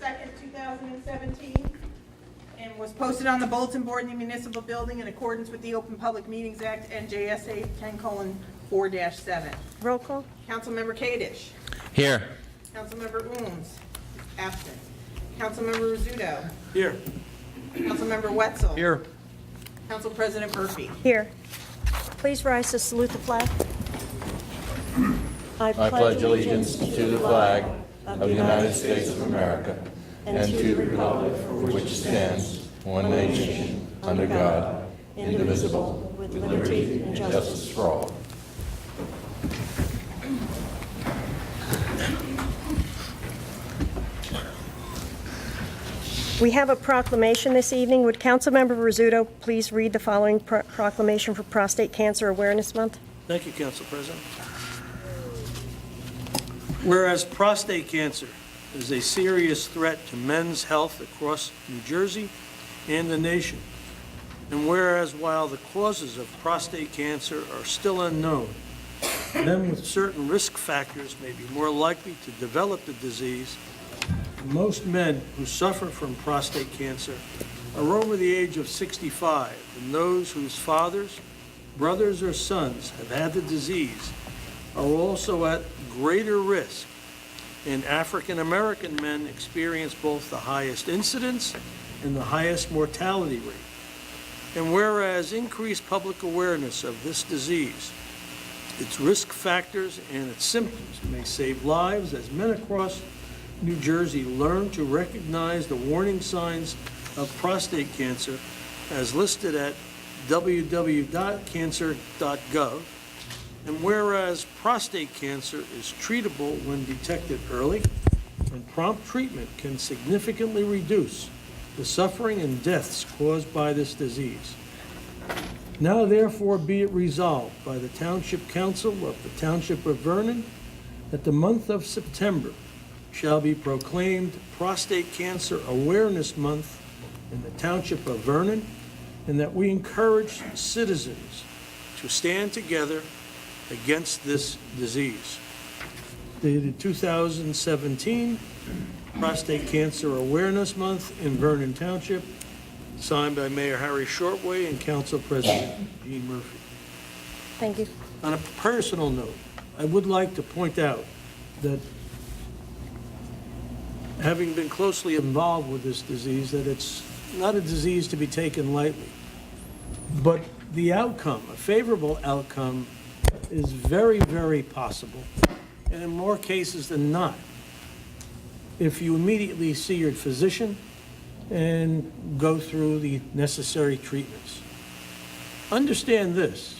2nd, 2017, and was posted on the bulletin board in the municipal building in accordance with the Open Public Meetings Act, NJSA 10:4-7. Roll call. Councilmember Kadesh. Here. Councilmember Ooms. Absent. Councilmember Rizzuto. Here. Councilmember Wetzel. Here. Council President Murphy. Here. Please rise to salute the flag. I pledge allegiance to the flag of the United States of America and to the republic for which it stands, one nation, under God, indivisible, with liberty and justice for all. We have a proclamation this evening. Would Councilmember Rizzuto please read the following proclamation for Prostate Cancer Awareness Month? Thank you, Council President. Whereas prostate cancer is a serious threat to men's health across New Jersey and the nation, and whereas while the causes of prostate cancer are still unknown, men with certain risk factors may be more likely to develop the disease. Most men who suffer from prostate cancer are over the age of 65, and those whose fathers, brothers, or sons have had the disease are also at greater risk. And African American men experience both the highest incidence and the highest mortality rate. And whereas increased public awareness of this disease, its risk factors, and its symptoms may save lives as men across New Jersey learn to recognize the warning signs of prostate cancer as listed at www.cancer.gov. And whereas prostate cancer is treatable when detected early, and prompt treatment can significantly reduce the suffering and deaths caused by this disease. Now therefore be it resolved by the Township Council of the Township of Vernon that the month of September shall be proclaimed Prostate Cancer Awareness Month in the Township of Vernon, and that we encourage citizens to stand together against this disease. Dated 2017, Prostate Cancer Awareness Month in Vernon Township, signed by Mayor Harry Shortway and Council President Gene Murphy. Thank you. On a personal note, I would like to point out that having been closely involved with this disease, that it's not a disease to be taken lightly. But the outcome, a favorable outcome, is very, very possible, and in more cases than not, if you immediately see your physician and go through the necessary treatments. Understand this: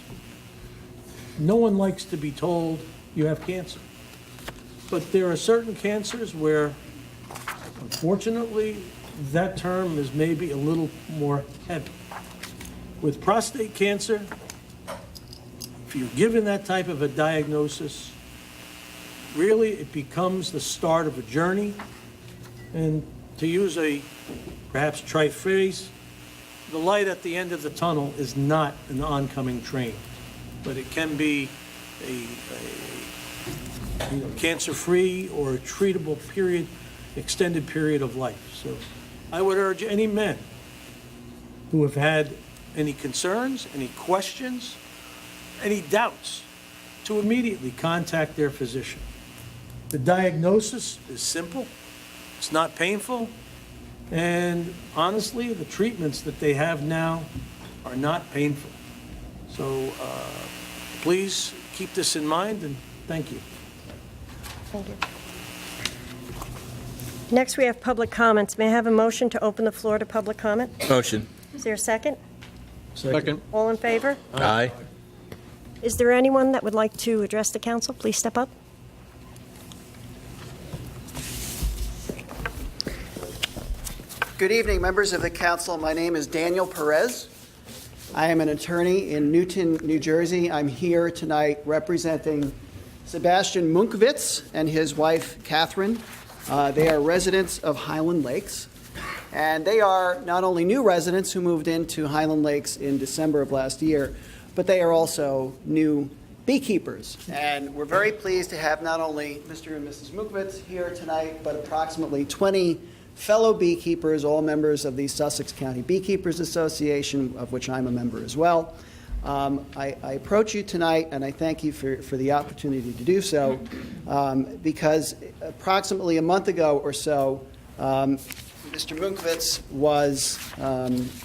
no one likes to be told you have cancer, but there are certain cancers where, unfortunately, that term is maybe a little more heavy. With prostate cancer, if you're given that type of a diagnosis, really it becomes the start of a journey. And to use a perhaps trite phrase, the light at the end of the tunnel is not an oncoming train, but it can be a cancer-free or a treatable period, extended period of life. So I would urge any men who have had any concerns, any questions, any doubts, to immediately contact their physician. The diagnosis is simple, it's not painful, and honestly, the treatments that they have now are not painful. So please keep this in mind, and thank you. Thank you. Next, we have public comments. May I have a motion to open the floor to public comment? Motion. Is there a second? Second. All in favor? Aye. Is there anyone that would like to address the council? Please step up. Good evening, members of the council. My name is Daniel Perez. I am an attorney in Newton, New Jersey. I'm here tonight representing Sebastian Munkovitz and his wife, Catherine. They are residents of Highland Lakes, and they are not only new residents who moved into Highland Lakes in December of last year, but they are also new beekeepers. And we're very pleased to have not only Mr. and Mrs. Munkovitz here tonight, but approximately 20 fellow beekeepers, all members of the Sussex County Beekeepers Association, of which I'm a member as well. I approach you tonight, and I thank you for the opportunity to do so, because approximately a month ago or so, Mr. Munkwitz was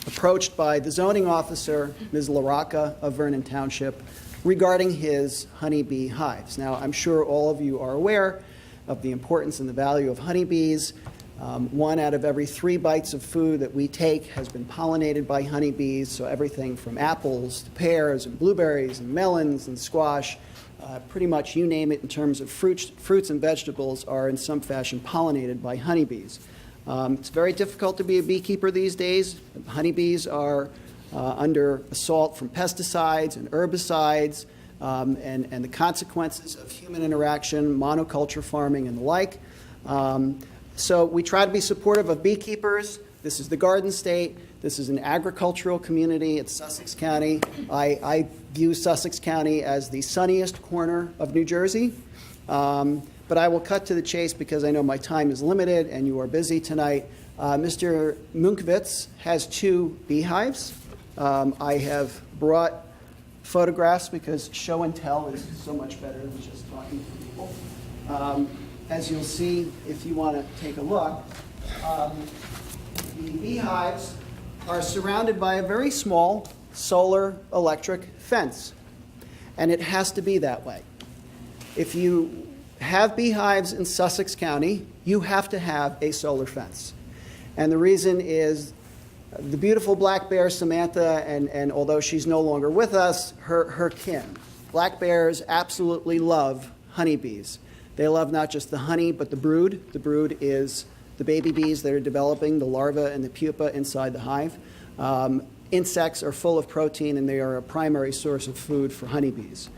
approached by the zoning officer, Ms. LaRocca of Vernon Township, regarding his honeybee hives. Now, I'm sure all of you are aware of the importance and the value of honeybees. 1 out of every 3 bites of food that we take has been pollinated by honeybees, so everything from apples to pears and blueberries and melons and squash, pretty much you name it in terms of fruits and vegetables are in some fashion pollinated by honeybees. It's very difficult to be a beekeeper these days. Honeybees are under assault from pesticides and herbicides, and the consequences of human interaction, monoculture farming, and the like. So we try to be supportive of beekeepers. This is the Garden State. This is an agricultural community. It's Sussex County. I view Sussex County as the sunniest corner of New Jersey. But I will cut to the chase because I know my time is limited and you are busy tonight. Mr. Munkwitz has 2 beehives. I have brought photographs because show and tell is so much better than just talking to people. As you'll see, if you want to take a look, the beehives are surrounded by a very small solar electric fence, and it has to be that way. If you have beehives in Sussex County, you have to have a solar fence. And the reason is the beautiful black bear Samantha, and although she's no longer with us, her kin. Black bears absolutely love honeybees. They love not just the honey, but the brood. The brood is the baby bees that are developing, the larva and the pupa inside the hive. Insects are full of protein, and they are a primary source of food for honeybees.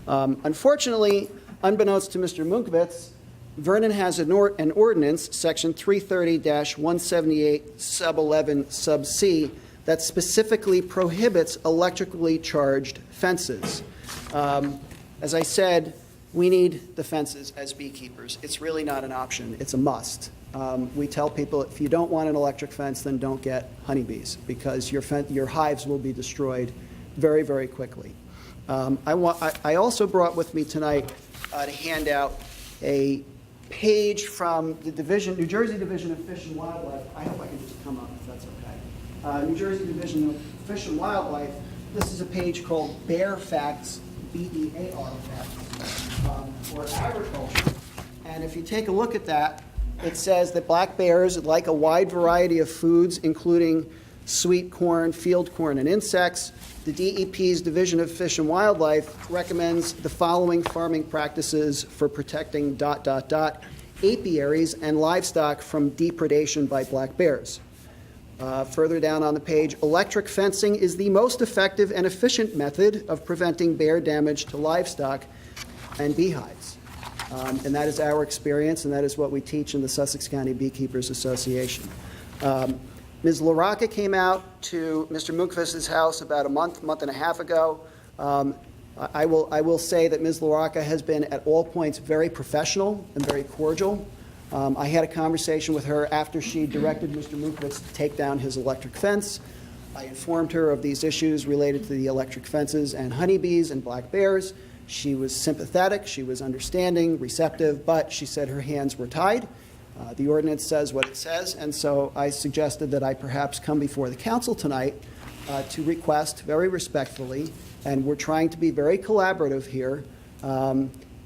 Unfortunately, unbeknownst to Mr. Munkwitz, Vernon has an ordinance, section 330-178 sub 11 sub C, that specifically prohibits electrically charged fences. As I said, we need the fences as beekeepers. It's really not an option. It's a must. We tell people if you don't want an electric fence, then don't get honeybees because your hives will be destroyed very, very quickly. I also brought with me tonight to hand out a page from the New Jersey Division of Fish and Wildlife. I hope I can just come up if that's okay. New Jersey Division of Fish and Wildlife. This is a page called Bear Facts, BEAR Facts, for agriculture. And if you take a look at that, it says that black bears like a wide variety of foods, including sweet corn, field corn, and insects. The DEP's Division of Fish and Wildlife recommends the following farming practices for protecting ... apiaries and livestock from depredation by black bears. Further down on the page, electric fencing is the most effective and efficient method of preventing bear damage to livestock and beehives. And that is our experience, and that is what we teach in the Sussex County Beekeepers Association. Ms. LaRocca came out to Mr. Munkwitz's house about a month and a half ago. I will say that Ms. LaRocca has been at all points very professional and very cordial. I had a conversation with her after she directed Mr. Munkwitz to take down his electric fence. I informed her of these issues related to the electric fences and honeybees and black bears. She was sympathetic, she was understanding, receptive, but she said her hands were tied. The ordinance says what it says, and so I suggested that I perhaps come before the council tonight to request very respectfully, and we're trying to be very collaborative here,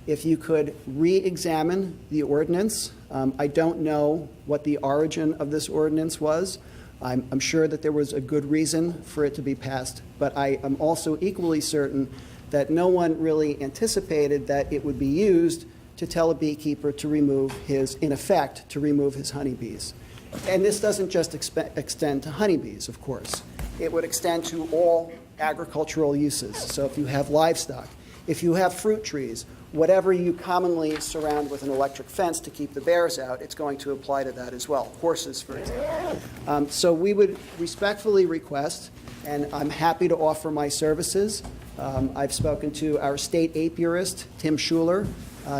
if you could re-examine the ordinance. I don't know what the origin of this ordinance was. I'm sure that there was a good reason for it to be passed, but I am also equally certain that no one really anticipated that it would be used to tell a beekeeper to remove his honeybees. And this doesn't just extend to honeybees, of course. It would extend to all agricultural uses. So if you have livestock, if you have fruit trees, whatever you commonly surround with an electric fence to keep the bears out, it's going to apply to that as well. Horses, for example. So we would respectfully request, and I'm happy to offer my services. I've spoken to our state apiarist, Tim Schuler,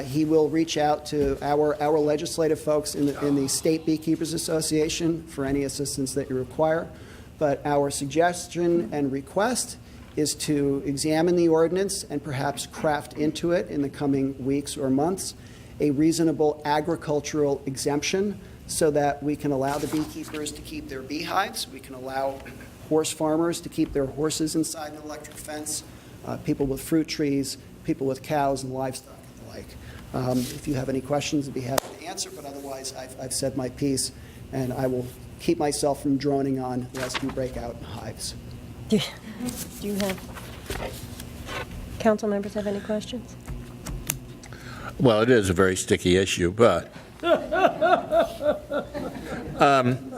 He will reach out to our legislative folks in the State Beekeepers Association for any assistance that you require. But our suggestion and request is to examine the ordinance and perhaps craft into it in the coming weeks or months a reasonable agricultural exemption so that we can allow the beekeepers to keep their beehives, we can allow horse farmers to keep their horses inside the electric fence, people with fruit trees, people with cows and livestock and the like. If you have any questions, I'd be happy to answer, but otherwise I've said my piece, and I will keep myself from droning on lest we break out in hives. Do you have, council members have any questions? Well, it is a very sticky issue, but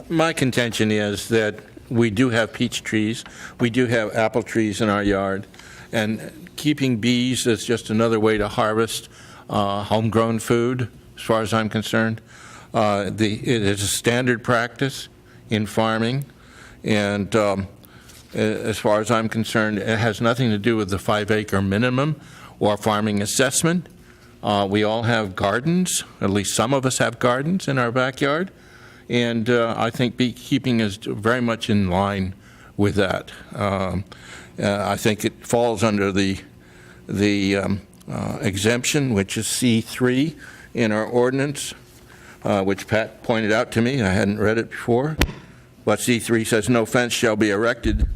my contention is that we do have peach trees, we do have apple trees in our yard, and keeping bees is just another way to harvest homegrown food, as far as I'm concerned. It is a standard practice in farming, and as far as I'm concerned, it has nothing to do with the 5-acre minimum or farming assessment. We all have gardens, at least some of us have gardens in our backyard, and I think beekeeping is very much in line with that. I think it falls under the exemption, which is C3 in our ordinance, which Pat pointed out to me. I hadn't read it before. But C3 says no fence shall be erected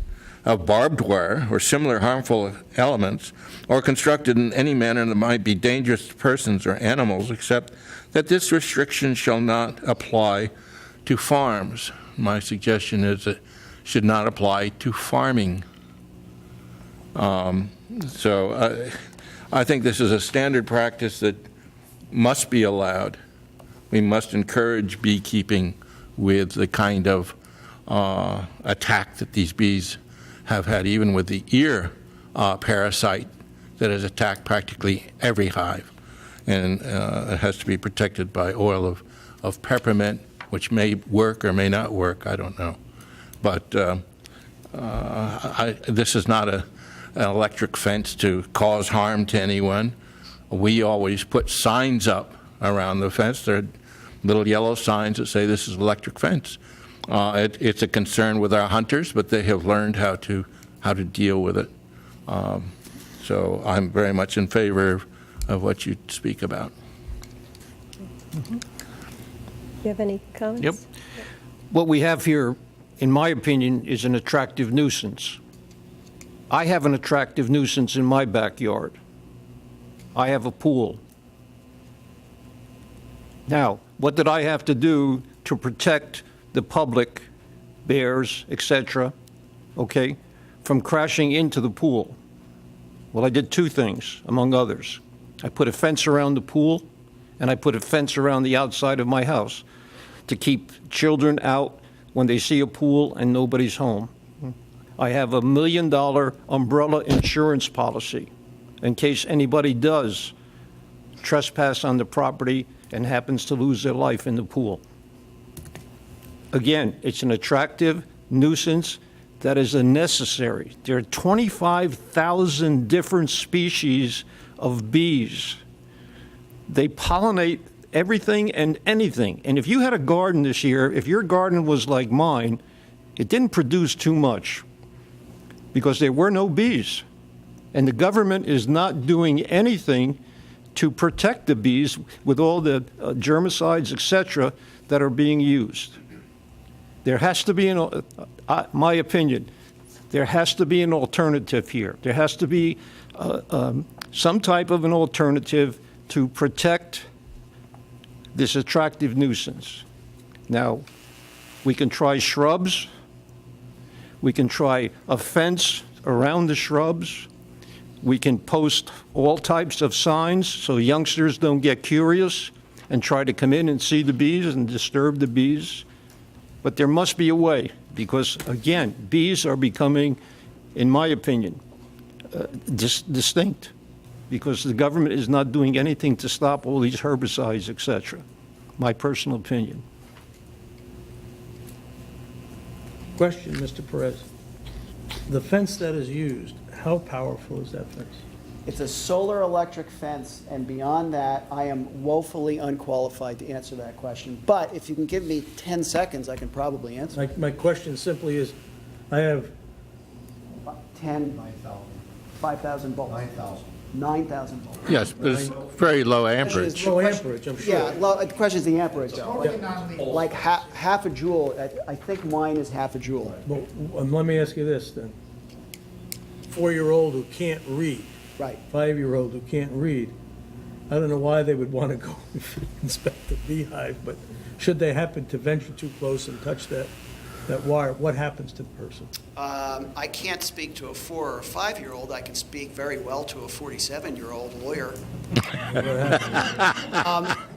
of barbed wire or similar harmful elements or constructed in any manner that might be dangerous to persons or animals, except that this restriction shall not apply to farms. My suggestion is it should not apply to farming. So I think this is a standard practice that must be allowed. We must encourage beekeeping with the kind of attack that these bees have had, even with the ear parasite that has attacked practically every hive. And it has to be protected by oil of peppermint, which may work or may not work, I don't know. But this is not an electric fence to cause harm to anyone. We always put signs up around the fence. They're little yellow signs that say this is electric fence. It's a concern with our hunters, but they have learned how to deal with it. So I'm very much in favor of what you speak about. Do you have any comments? Yep. What we have here, in my opinion, is an attractive nuisance. I have an attractive nuisance in my backyard. I have a pool. Now, what did I have to do to protect the public, bears, etc., okay, from crashing into the pool? Well, I did two things, among others. I put a fence around the pool, and I put a fence around the outside of my house to keep children out when they see a pool and nobody's home. I have a $1 million umbrella insurance policy in case anybody does trespass on the property and happens to lose their life in the pool. Again, it's an attractive nuisance that is unnecessary. There are 25,000 different species of bees. They pollinate everything and anything. And if you had a garden this year, if your garden was like mine, it didn't produce too much because there were no bees. And the government is not doing anything to protect the bees with all the germicides, etc., that are being used. There has to be, my opinion, there has to be an alternative here. There has to be some type of an alternative to protect this attractive nuisance. Now, we can try shrubs. We can try a fence around the shrubs. We can post all types of signs so youngsters don't get curious and try to come in and see the bees and disturb the bees. But there must be a way because, again, bees are becoming, in my opinion, distinct because the government is not doing anything to stop all these herbicides, etc. My personal opinion. Question, Mr. Perez. The fence that is used, how powerful is that fence? It's a solar electric fence, and beyond that, I am woefully unqualified to answer that question. But if you can give me 10 seconds, I can probably answer. My question simply is, I have 10, 5,000 volts. 9,000 volts. Yes, but it's very low amperage. low amperage, I'm sure. Yeah, the question is the amperage, though. Like half a joule, I think mine is half a joule. But let me ask you this then. 4-year-old who can't read, Right. 5-year-old who can't read, I don't know why they would want to go inspect the beehive, but should they happen to venture too close and touch that wire, what happens to the person? I can't speak to a 4 or 5-year-old. I can speak very well to a 47-year-old lawyer.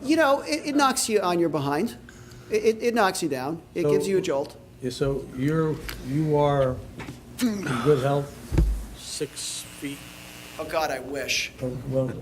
It knocks you on your behind. It knocks you down. It gives you a jolt. Yeah, so you are in good health, 6 feet. Oh, God, I wish. Well,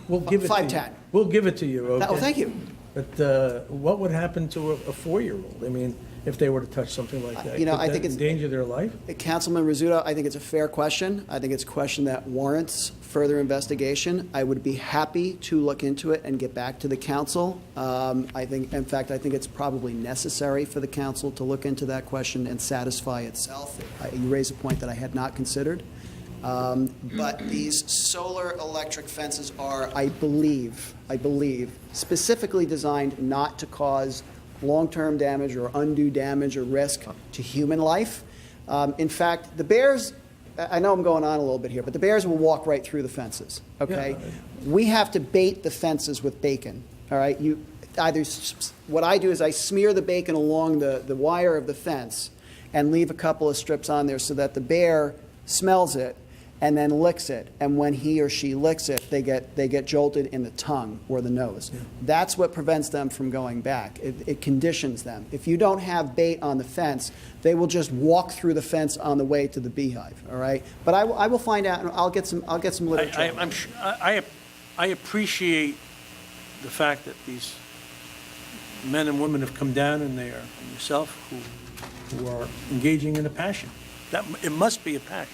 we'll give it to you. 5'10". We'll give it to you, okay? Oh, thank you. But what would happen to a 4-year-old? I mean, if they were to touch something like that? You know, Could I that think it's- endanger their life? Councilman Rizzuto, I think it's a fair question. I think it's a question that warrants further investigation. I would be happy to look into it and get back to the council. I think it's probably necessary for the council to look into that question and satisfy itself. You raise a point that I had not considered. But these solar electric fences are, I believe, specifically designed not to cause long-term damage or undue damage or risk to human life. In fact, the bears, I know I'm going on a little bit here, but the bears will walk right through the fences, okay? Yeah. We have to bait the fences with bacon, all right? What I do is I smear the bacon along the wire of the fence and leave a couple of strips on there so that the bear smells it and then licks it, and when he or she licks it, they get jolted in the tongue or the nose. Yeah. That's what prevents them from going back. It conditions them. If you don't have bait on the fence, they will just walk through the fence on the way to the beehive. All right, but I will find out, and I'll get some literature. I'm sure, I appreciate the fact that these men and women have come down in there, and yourself, who are engaging in a passion. It must be a passion.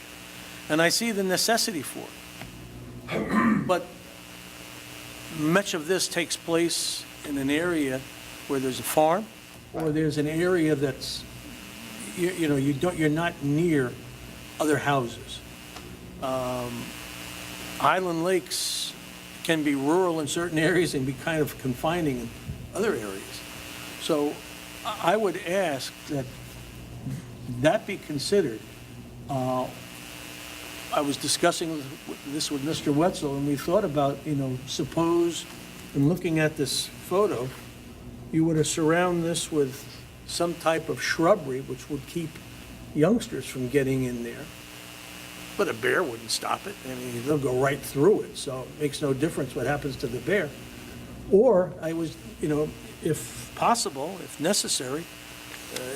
And I see the necessity for it. But much of this takes place in an area where there's a farm, or there's an area that's, you're not near other houses. Island lakes can be rural in certain areas and be kind of confining in other areas. So I would ask that be considered. I was discussing this with Mr. Wetzel, and we thought about, suppose, in looking at this photo, you were to surround this with some type of shrubbery which would keep youngsters from getting in there. But a bear wouldn't stop it. I mean, they'll go right through it, so it makes no difference what happens to the bear. Or I was, if possible, if necessary,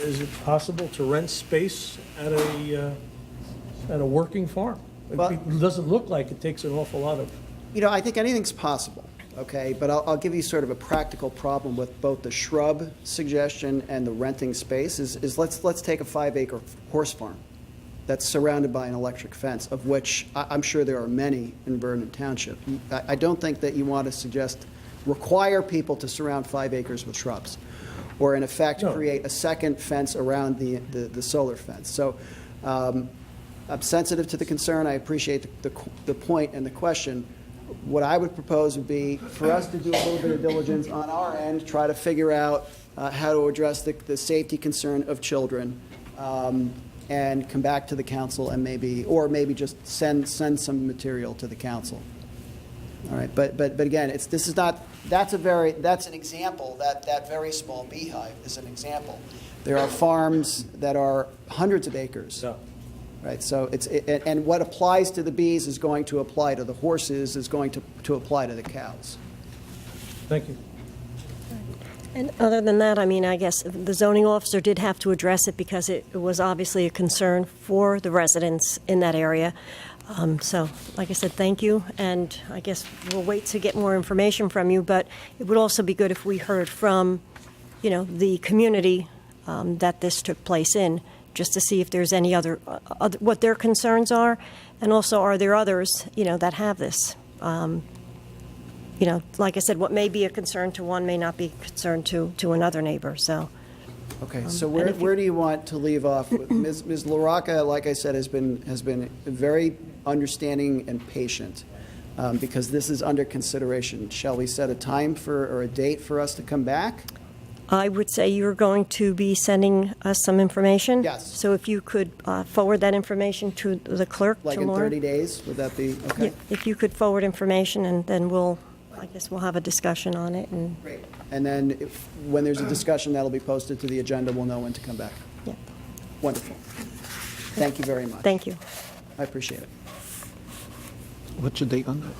is it possible to rent space at a working farm? Well, It doesn't look like it takes an awful lot of... I think anything's possible, okay? But I'll give you sort of a practical problem with both the shrub suggestion and the renting space is let's take a 5-acre horse farm that's surrounded by an electric fence, of which I'm sure there are many in Vernon Township. I don't think that you want to require people to surround 5 acres with shrubs, or in effect create a second fence around the solar fence. So I'm sensitive to the concern. I appreciate the point and the question. What I would propose would be for us to do a little bit of diligence on our end, try to figure out how to address the safety concern of children, and come back to the council and maybe just send some material to the council. All right, but again, that's an example. That very small beehive is an example. There are farms that are hundreds of acres. No. Right, so and what applies to the bees is going to apply to the horses, is going to apply to the cows. Thank you. And other than that, I guess the zoning officer did have to address it because it was obviously a concern for the residents in that area. So, like I said, thank you, and I guess we'll wait to get more information from you, but it would also be good if we heard from, the community that this took place in, just to see if there's any other what their concerns are, and also are there others, that have this. Like I said, what may be a concern to one may not be a concern to another neighbor, so. Okay, so and if you- where do you want to leave off? Ms. LaRocca, like I said, has been very understanding and patient, because this is under consideration. Shall we set a time or a date for us to come back? I would say you're going to be sending us some information. Yes. So if you could forward that information to the clerk, Like to in Lauren. 30 days, would that be, okay? Yeah, if you could forward information, and then I guess we'll have a discussion on it, and, Great. And then when there's a discussion, that'll be posted to the agenda, we'll know when to come back. yeah. Wonderful. Thank you very much. Thank you. I appreciate it. What's the date on that?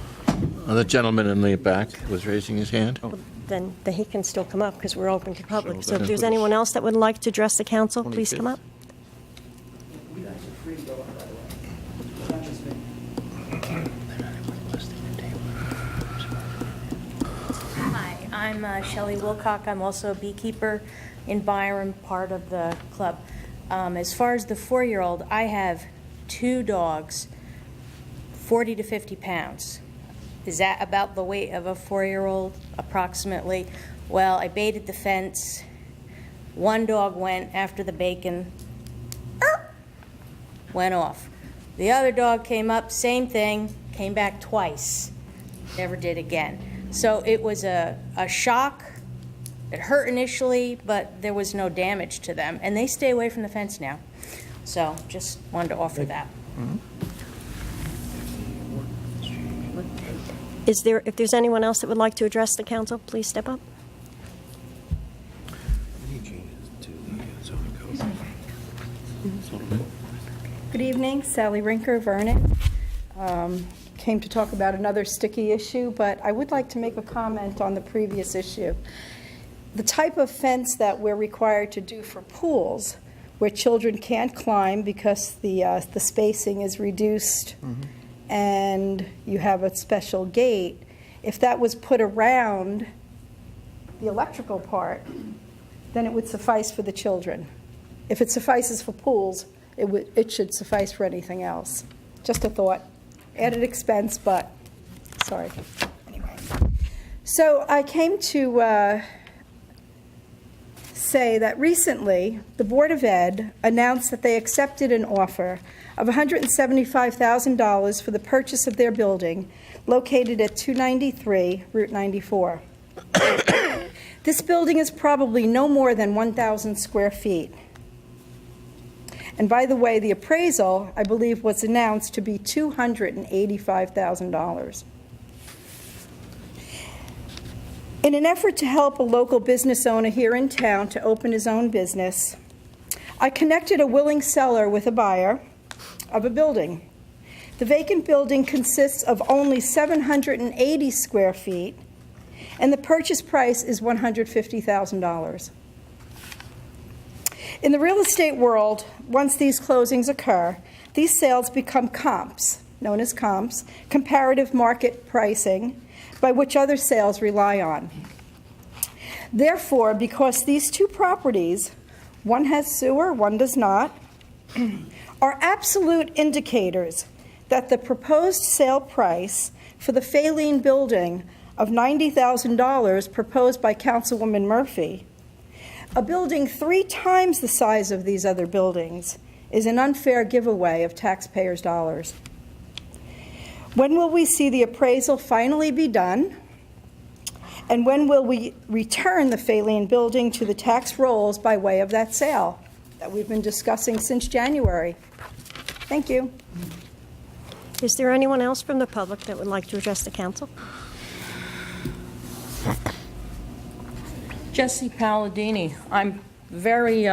The gentleman in the back was raising his hand. Then he can still come up, because we're open to public. So So if then there's put it- anyone else that would like to address the council, please come up. Hi, I'm Shelley Wilcock. I'm also a beekeeper in Byram, part of the club. As far as the 4-year-old, I have 2 dogs, 40 to 50 pounds. Is that about the weight of a 4-year-old, approximately? Well, I baited the fence. One dog went after the bacon, went off. The other dog came up, same thing, came back twice, never did again. So it was a shock. It hurt initially, but there was no damage to them, and they stay away from the fence now. So just wanted to offer that. If there's anyone else that would like to address the council, please step up. Good evening, Sally Rinker, Vernon. Came to talk about another sticky issue, but I would like to make a comment on the previous issue. The type of fence that we're required to do for pools, where children can't climb because the spacing is reduced and you have a special gate, if that was put around the electrical part, then it would suffice for the children. If it suffices for pools, it should suffice for anything else. Just a thought. Added expense, but sorry. Anyway. So I came to say that recently the Board of Ed announced that they accepted an offer of $175,000 for the purchase of their building located at 293 Route 94. This building is probably no more than 1,000 square feet. And by the way, the appraisal, I believe, was announced to be $285,000. In an effort to help a local business owner here in town to open his own business, I connected a willing seller with a buyer of a building. The vacant building consists of only 780 square feet, and the purchase price is $150,000. In the real estate world, once these closings occur, these sales become comps, known as comps, comparative market pricing, by which other sales rely on. Therefore, because these two properties, one has sewer, one does not, are absolute indicators that the proposed sale price for the Faline building of $90,000 proposed by Councilwoman Murphy, a building 3 times the size of these other buildings, is an unfair giveaway of taxpayers' dollars. When will we see the appraisal finally be done? And when will we return the Faline building to the tax rolls by way of that sale that we've been discussing since January? Thank you. Is there anyone else from the public that would like to address the council? Jesse Palladini. I'm very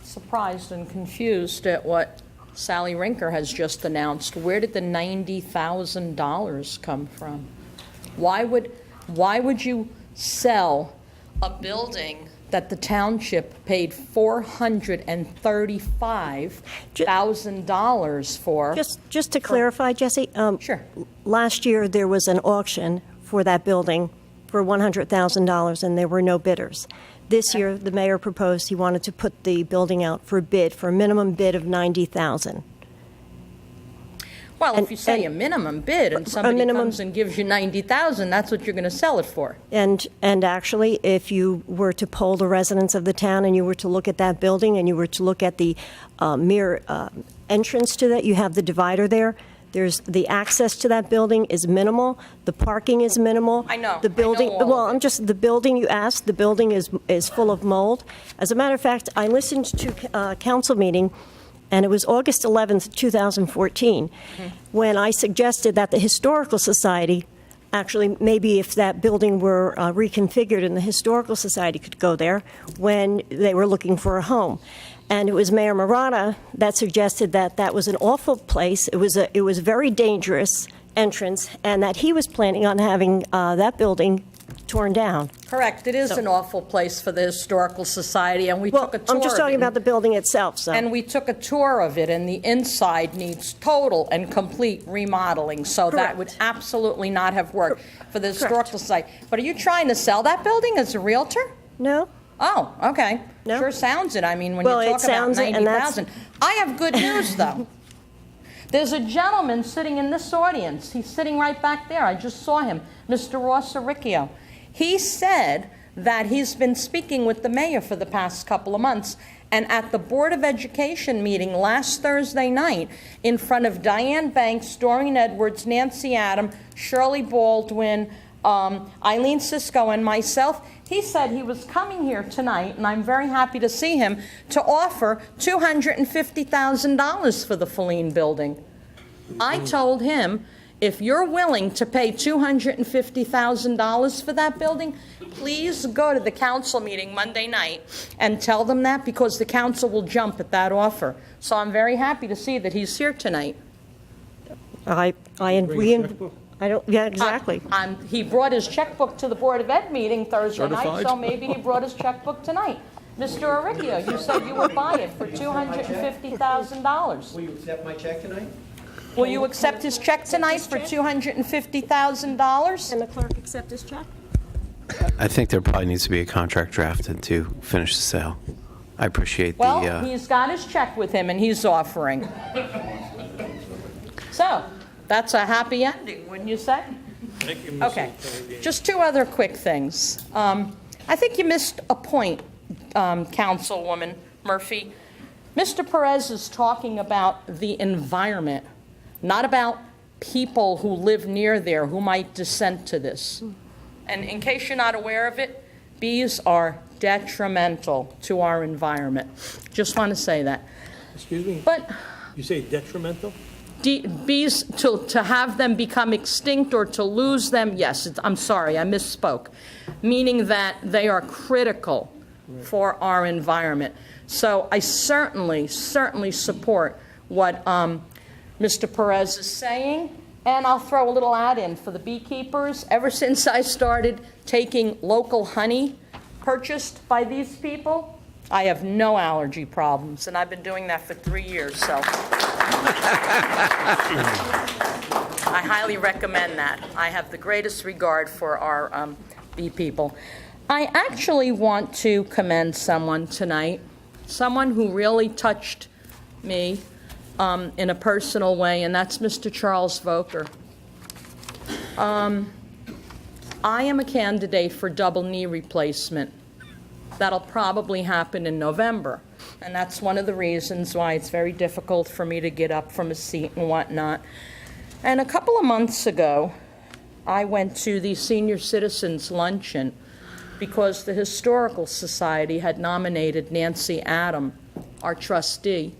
surprised and confused at what Sally Rinker has just announced. Where did the $90,000 come from? Why would you sell a building that the township paid $435,000 for? Just to clarify, Jesse, Sure. last year there was an auction for that building for $100,000, and there were no bidders. This year, the mayor proposed he wanted to put the building out for a bid, for a minimum bid of $90,000. Well, And- if you say a and- minimum bid and somebody minimum- comes and gives you 90,000, that's what you're going to sell it for. And actually, if you were to poll the residents of the town and you were to look at that building and you were to look at the mere entrance to that, you have the divider there. There's, the access to that building is minimal. The parking is minimal. I know. The building, I know all well, of it. the building you asked, the building is full of mold. As a matter of fact, I listened to a council meeting, and it was August 11th, 2014, when I suggested that the Historical Society, actually, maybe if that building were reconfigured and the Historical Society could go there, when they were looking for a home. And it was Mayor Murata that suggested that that was an awful place, it was a very dangerous entrance, and that he was planning on having that building torn down. Correct. It is an awful place for the Historical Society, and we Well, took a tour I'm just of talking it. about the building itself, so. And we took a tour of it, and the inside needs total and complete remodeling, so that would Correct. absolutely not have worked for the Historical Society. But are you trying to sell that building as a realtor? No? Oh, okay. No. Sure sounds it. I mean, when Well, you it talk about sounds it, and that's- 90,000. I have good news, though. There's a gentleman sitting in this audience. He's sitting right back there. I just saw him, Mr. Ross Aricchio. He said that he's been speaking with the mayor for the past couple of months, and at the Board of Education meeting last Thursday night, in front of Diane Banks, Doreen Edwards, Nancy Adam, Shirley Baldwin, Eileen Cisco, and myself, he said he was coming here tonight, and I'm very happy to see him, to offer $250,000 for the Feline building. I told him, if you're willing to pay $250,000 for that building, please go to the council meeting Monday night and tell them that, because the council will jump at that offer. So I'm very happy to see that he's here tonight. Yeah, exactly. He brought his checkbook to the Board of Ed meeting Thursday night, Certified? so maybe he brought his checkbook tonight. Mr. Aricchio, you said you would buy it for $250,000. Will you accept my check tonight? Will you accept his check tonight for $250,000? Can the clerk accept his check? I think there probably needs to be a contract drafted to finish the sale. I appreciate Well, the, he's got his check with him, and he's offering. So, that's a happy ending, wouldn't you say? Thank you, Mrs. Okay, Kennedy. just two other quick things. I think you missed a point, Councilwoman Murphy. Mr. Perez is talking about the environment, not about people who live near there who might dissent to this. And in case you're not aware of it, bees are detrimental to our environment. Just want to say that. Excuse me? But You say detrimental? bees, to have them become extinct or to lose them, yes, I'm sorry, I misspoke, meaning that they are critical for our environment. So I certainly support what Mr. Perez is saying, and I'll throw a little ad in for the beekeepers. Ever since I started taking local honey purchased by these people, I have no allergy problems, and I've been doing that for 3 years, so. I highly recommend that. I have the greatest regard for our bee people. I actually want to commend someone tonight, someone who really touched me in a personal way, and that's Mr. Charles Volker. I am a candidate for double knee replacement. That'll probably happen in November. And that's one of the reasons why it's very difficult for me to get up from a seat and whatnot. And a couple of months ago, I went to the Senior Citizens Luncheon because the Historical Society had nominated Nancy Adam, our trustee,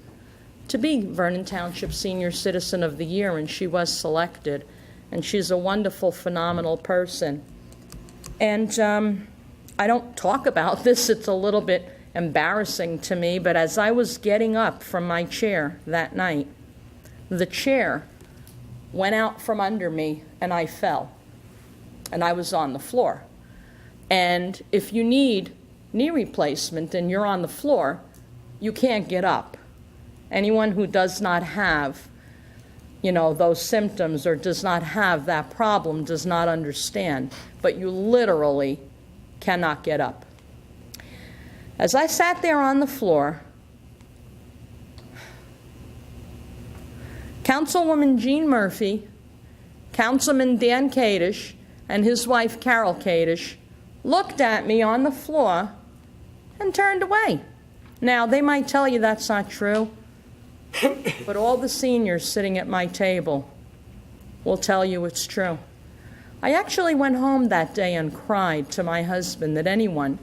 to be Vernon Township Senior Citizen of the Year, and she was selected. And she's a wonderful, phenomenal person. And I don't talk about this, it's a little bit embarrassing to me, but as I was getting up from my chair that night, the chair went out from under me and I fell. And I was on the floor. And if you need knee replacement and you're on the floor, you can't get up. Anyone who does not have, those symptoms or does not have that problem does not understand. But you literally cannot get up. As I sat there on the floor, Councilwoman Jean Murphy, Councilman Dan Kadish, and his wife Carol Kadish looked at me on the floor and turned away. Now, they might tell you that's not true, but all the seniors sitting at my table will tell you it's true. I actually went home that day and cried to my husband that anyone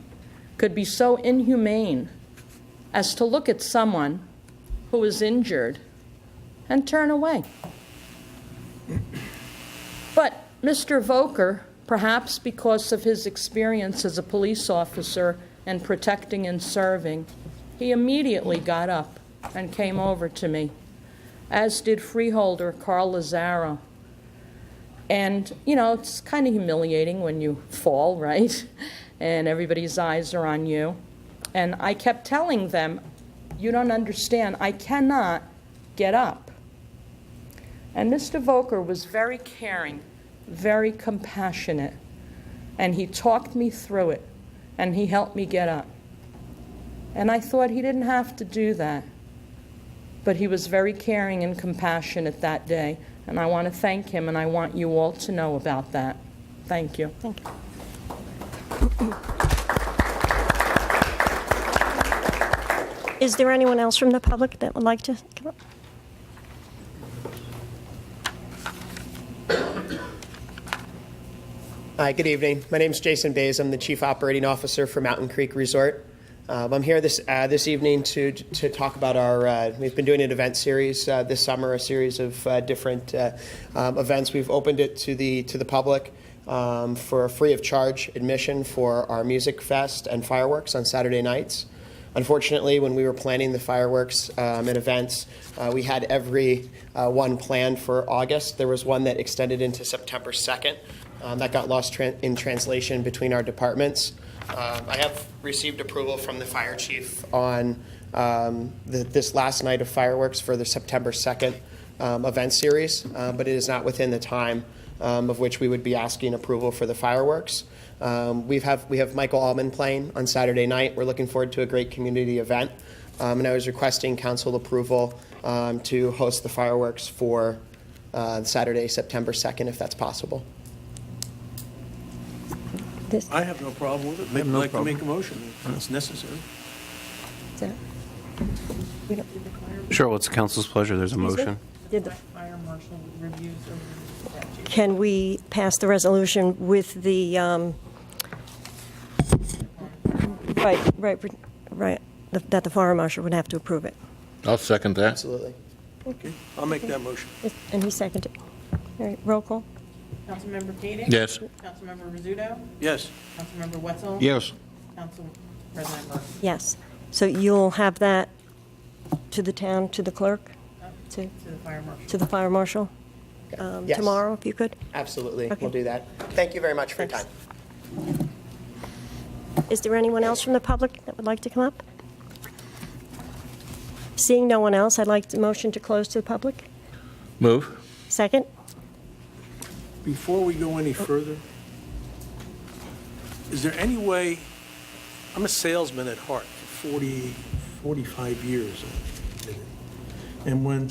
could be so inhumane as to look at someone who is injured and turn away. But Mr. Volker, perhaps because of his experience as a police officer and protecting and serving, he immediately got up and came over to me, as did freeholder Carl Lazaro. And, you know, it's kind of humiliating when you fall, right? And everybody's eyes are on you. And I kept telling them, you don't understand, I cannot get up. And Mr. Volker was very caring, very compassionate, and he talked me through it, and he helped me get up. And I thought he didn't have to do that, but he was very caring and compassionate that day, and I want to thank him, and I want you all to know about that. Thank you. Thank you. Is there anyone else from the public that would like to come up? Hi, good evening. My name is Jason Bays. I'm the Chief Operating Officer for Mountain Creek Resort. I'm here this evening to talk about our, we've been doing an event series this summer, a series of different events. We've opened it to the public for free of charge admission for our music fest and fireworks on Saturday nights. Unfortunately, when we were planning the fireworks and events, we had every one planned for August. There was one that extended into September 2nd. That got lost in translation between our departments. I have received approval from the fire chief on this last night of fireworks for the September 2nd event series, but it is not within the time of which we would be asking approval for the fireworks. We have Michael Allman playing on Saturday night. We're looking forward to a great community event, and I was requesting council approval to host the fireworks for Saturday, September 2nd, if that's possible. I have no problem with it. I'd like to make a motion if it's necessary. Sure, what's the council's pleasure? There's a motion. Fire marshal reviews of the statute. Can we pass the resolution with the, right, that the fire marshal would have to approve it? I'll second that. Absolutely. Okay, I'll make that motion. And he seconded. All right, roll call? Councilmember Koenig? Yes. Councilmember Rizzuto? Yes. Councilmember Wetzel? Yes. Council President Murphy? Yes. So you'll have that to the town, to the clerk? To the fire marshal. To the fire marshal? Yes. Tomorrow, if you could? Absolutely, Okay. we'll do that. Thank you very much for your time. Is there anyone else from the public that would like to come up? Seeing no one else, I'd like the motion to close to the public. Move. Second? Before we go any further, is there any way, I'm a salesman at heart for 45 years. And when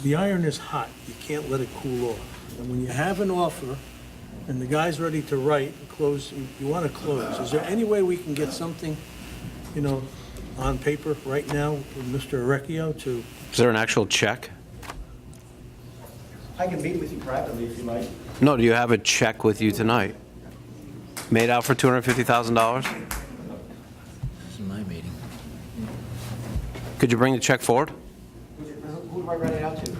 the iron is hot, you can't let it cool off. And when you have an offer and the guy's ready to write and close, you want to close, is there any way we can get something, on paper right now with Mr. Orecchio to? Is there an actual check? I can meet with you privately if you like. No, do you have a check with you tonight? Made out for $250,000? This is my meeting. Could you bring the check forward? Who do I write it out to?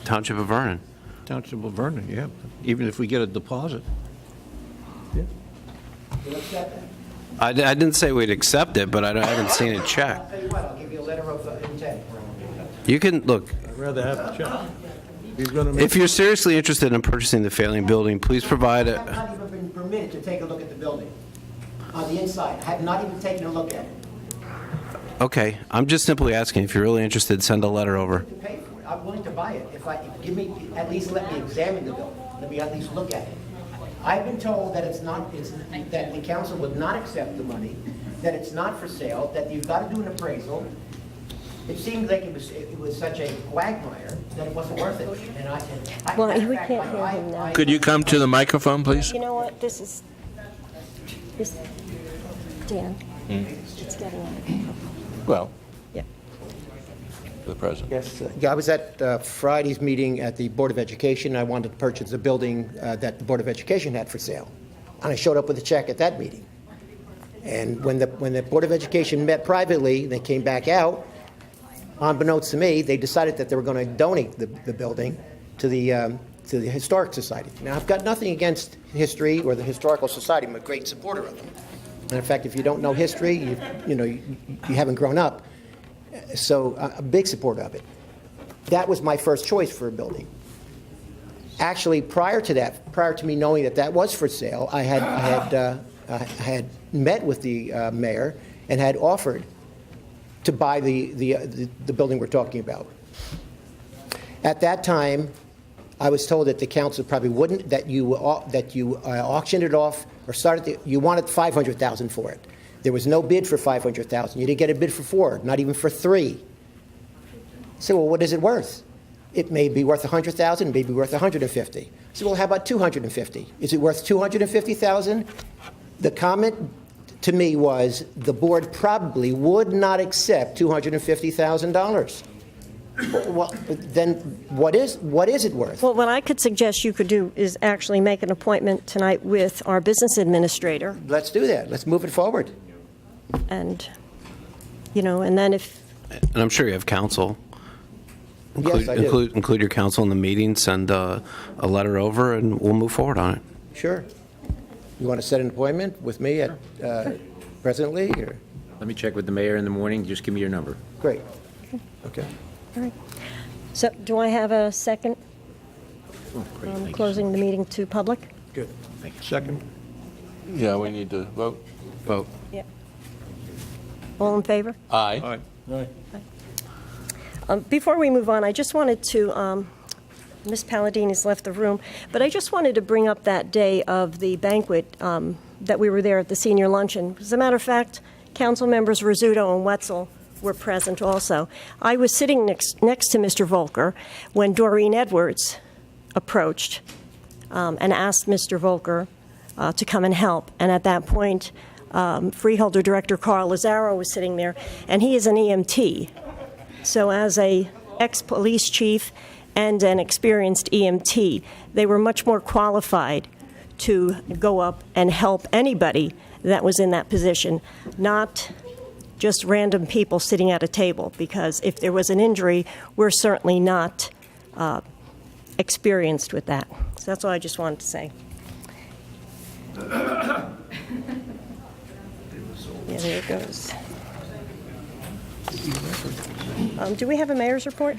Township of Vernon. Township of Vernon, yeah. Even if we get a deposit. You'll accept that? I didn't say we'd accept it, but I haven't seen a check. I'll tell you what, I'll give you a letter of intent. You can, look, I'd rather have the check. He's going to make. if you're seriously interested in purchasing the failing building, please provide I have a, not even been permitted to take a look at the building on the inside. I have not even taken a look at it. okay, I'm just simply asking, if you're really interested, send a letter over. To pay for it, I'm willing to buy it. Give me, at least let me examine the building. Let me at least look at it. I've been told that that the council would not accept the money that it's not for sale, that you've got to do an appraisal. It seemed like it was such a quagmire that it wasn't worth it. And Well, matter of we fact, can't hear him now. Could you come to the microphone, please? You know what, this, Dan, it's getting, Well, yeah. the president. Yes, yeah, I was at Friday's meeting at the Board of Education. I wanted to purchase a building that the Board of Education had for sale. And I showed up with a check at that meeting. And when the Board of Education met privately, they came back out, unbeknownst to me, they decided that they were going to donate the building to the Historic Society. Now, I've got nothing against history or the Historical Society. I'm a great supporter of them. And in fact, if you don't know history, you haven't grown up. So I'm a big supporter of it. That was my first choice for a building. Actually, prior to me knowing that was for sale, I had met with the mayor and had offered to buy the building we're talking about. At that time, I was told that the council probably wouldn't, that you auctioned it off or you wanted $500,000 for it. There was no bid for $500,000. You didn't get a bid for $4, not even for $3. I said, well, what is it worth? It may be worth $100,000, it may be worth $150,000. I said, well, how about $250,000? Is it worth $250,000? The comment to me was the board probably would not accept $250,000. Well, then what is it worth? Well, what I could suggest you could do is actually make an appointment tonight with our business administrator. Let's do that. Let's move it forward. And, and then if... And I'm sure you have counsel. Yes, I do. Include your counsel in the meeting, send a letter over, and we'll move forward on it. Sure. You want to set an appointment with me at presently? Or? Let me check with the mayor in the morning. Just give me your number. Great. Okay. All right. So do I have a second? Oh, great. Thank you so Closing the much. meeting to public? Good. Thank you. Second. Yeah, we need to vote. Vote. Yeah. All in favor? Aye. Before we move on, I just wanted to, Ms. Palladini's left the room, but I just wanted to bring up that day of the banquet that we were there at the senior luncheon. As a matter of fact, council members Rizzuto and Wetzel were present also. I was sitting next to Mr. Volker when Doreen Edwards approached and asked Mr. Volker to come and help. And at that point, Freeholder Director Carl Lazaro was sitting there, and he is an EMT. So as a ex-police chief and an experienced EMT, they were much more qualified to go up and help anybody that was in that position, not just random people sitting at a table, because if there was an injury, we're certainly not experienced with that. So that's all I just wanted to say. Yeah, there it goes. Do we have a mayor's report?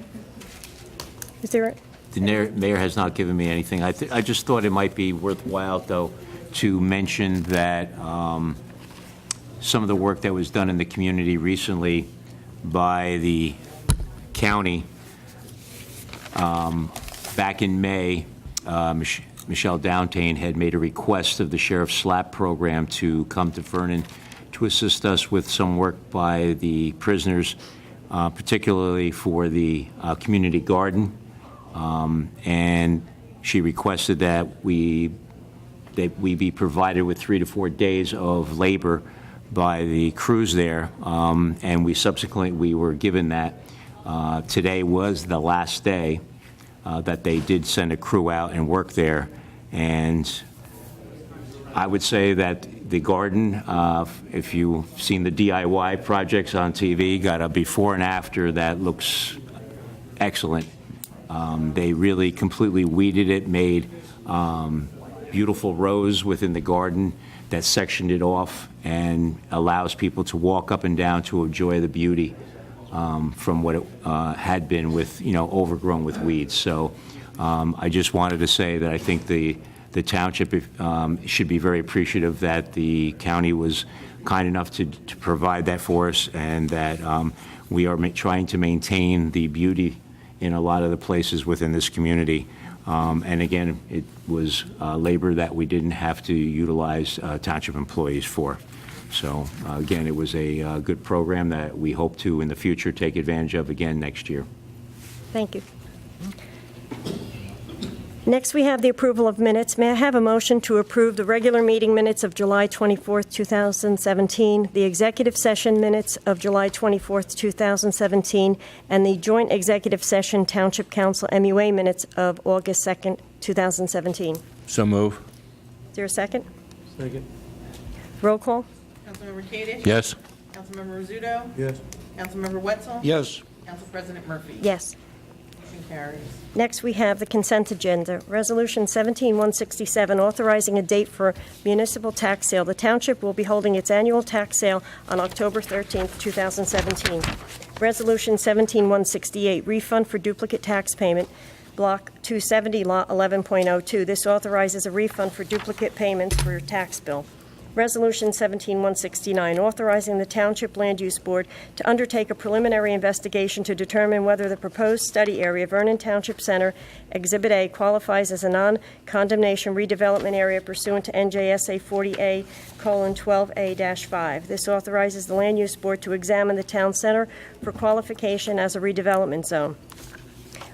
Is there a... The mayor has not given me anything. I just thought it might be worthwhile, though, to mention that some of the work that was done in the community recently by the county. Back in May, Michelle Downtain had made a request of the Sheriff's SLAP program to come to Vernon to assist us with some work by the prisoners, particularly for the community garden. And she requested that we be provided with 3 to 4 days of labor by the crews there, and we were given that. Today was the last day that they did send a crew out and work there, and I would say that the garden, if you've seen the DIY projects on TV, got a before and after that looks excellent. They really completely weeded it, made beautiful rows within the garden that sectioned it off and allows people to walk up and down to enjoy the beauty from what it had been with, overgrown with weeds. So I just wanted to say that I think the township should be very appreciative that the county was kind enough to provide that for us, and that we are trying to maintain the beauty in a lot of the places within this community. And again, it was labor that we didn't have to utilize township employees for. So again, it was a good program that we hope to, in the future, take advantage of again next year. Thank you. Next, we have the approval of minutes. May I have a motion to approve the regular meeting minutes of July 24th, 2017, the executive session minutes of July 24th, 2017, and the joint executive session Township Council MUA minutes of August 2nd, 2017? So move. Is there a second? Second. Roll call? Councilmember Kadesh? Yes. Councilmember Rizzuto? Yes. Councilmember Wetzel? Yes. Council President Murphy? Yes. Motion carries. Next, we have the consent agenda. Resolution 17-167, authorizing a date for municipal tax sale. The township will be holding its annual tax sale on October 13th, 2017. Resolution 17-168, refund for duplicate tax payment, Block 270, Lot 11.02. This authorizes a refund for duplicate payments for your tax bill. Resolution 17-169, authorizing the Township Land Use Board to undertake a preliminary investigation to determine whether the proposed study area, Vernon Township Center, Exhibit A, qualifies as a non-condemnation redevelopment area pursuant to NJSA 40A:12A-5. This authorizes the Land Use Board to examine the town center for qualification as a redevelopment zone.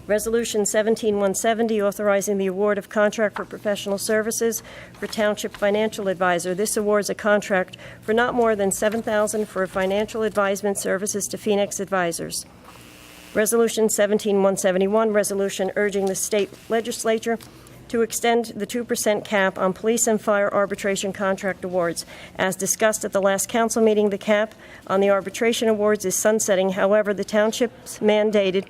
Resolution 17-170, authorizing the award of contract for professional services for Township Financial Advisor. This awards a contract for not more than $7,000 for financial advisement services to Phoenix Advisors. Resolution 17-171, resolution urging the state legislature to extend the 2% cap on police and fire arbitration contract awards. As discussed at the last council meeting, the cap on the arbitration awards is sunsetting. However, the township's mandated